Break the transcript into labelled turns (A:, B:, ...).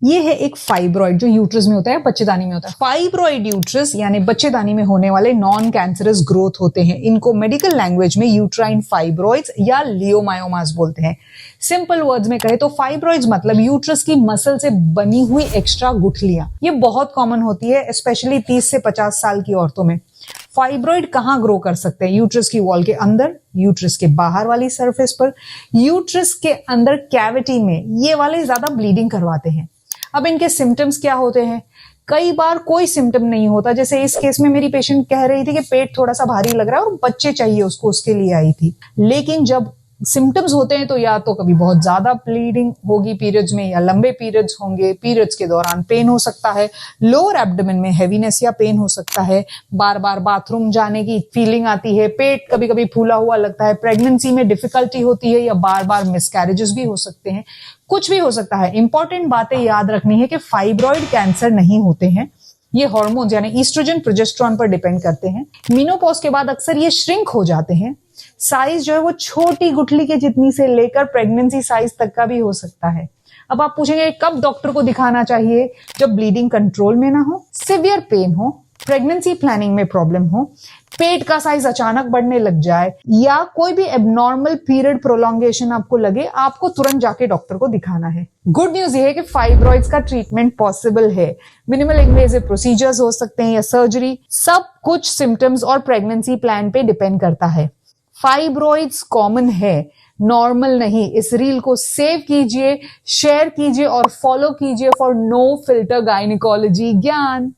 A: ये है एक फाइब्रॉइड जो यूट्रस में होता है, बच्चेदानी में होता है। फाइब्रॉइड यूट्रस यानी बच्चेदानी में होने वाले नॉन कैंसरस ग्रोथ होते हैं। इनको मेडिकल लैंग्वेज में यूट्राइन फाइब्रॉइड्स या लियोमायोमास बोलते हैं। सिंपल वर्ड्स में कहे तो फाइब्रॉइड्स मतलब यूट्रस की मसल से बनी हुई एक्स्ट्रा गुठलियां। ये बहुत कॉमन होती है स्पेशली 30 से 50 साल की औरतों में। फाइब्रॉइड कहाँ ग्रो कर सकते हैं? यूट्रस की वॉल के अंदर, यूट्रस के बाहर वाली सरफेस पर, यूट्रस के अंदर कैविटी में। ये वाले ज्यादा ब्लीडिंग करवाते हैं। अब इनके सिम्टम्स क्या होते हैं? कई बार कोई सिम्टम नहीं होता, जैसे इस केस में मेरी पेशेंट कह रही थी कि पेट थोड़ा सा भारी लग रहा है और बच्चे चाहिए उसको, उसके लिए आई थी। लेकिन जब सिम्टम्स होते हैं तो या तो कभी बहुत ज्यादा ब्लीडिंग होगी पीरियड्स में, या लंबे पीरियड्स होंगे, पीरियड्स के दौरान पेन हो सकता है, लोअर एब्डोमेन में हैवीनेस या पेन हो सकता है, बार बार बाथरूम जाने की फीलिंग आती है, पेट कभी कभी फूला हुआ लगता है, प्रेगनेंसी में डिफिकल्टी होती है, या बार बार मिसकैरेजेस भी हो सकते हैं, कुछ भी हो सकता है। इंपॉर्टेंट बातें याद रखनी है कि फाइब्रॉइड कैंसर नहीं होते हैं। ये हार्मोन्स यानी ईस्ट्रोजन प्रोजेस्टेरॉन पर डिपेंड करते हैं। मेनोपॉज के बाद अक्सर ये श्रिंक हो जाते हैं। साइज जो है वो छोटी गुठली के जितनी से लेकर प्रेगनेंसी साइज तक का भी हो सकता है। अब आप पूछेंगे कब डॉक्टर को दिखाना चाहिए? जब ब्लीडिंग कंट्रोल में ना हो, सिवियर पेन हो, प्रेगनेंसी प्लानिंग में प्रॉब्लम हो, पेट का साइज अचानक बढ़ने लग जाए, या कोई भी एबनॉर्मल पीरियड प्रोलॉन्गेशन आपको लगे, आपको तुरंत जाके डॉक्टर को दिखाना है। गुड न्यूज ये है कि फाइब्रॉइड्स का ट्रीटमेंट पॉसिबल है। मिनिमल इन्वेजिव प्रोसीजर्स हो सकते हैं या सर्जरी। सब कुछ सिम्टम्स और प्रेगनेंसी प्लान पे डिपेंड करता है। फाइब्रॉइड्स कॉमन है, नॉर्मल नहीं। इस रील को सेव कीजिए, शेयर कीजिए और फॉलो कीजिए फॉर नो फिल्टर गायनिकोलॉजी ज्ञान।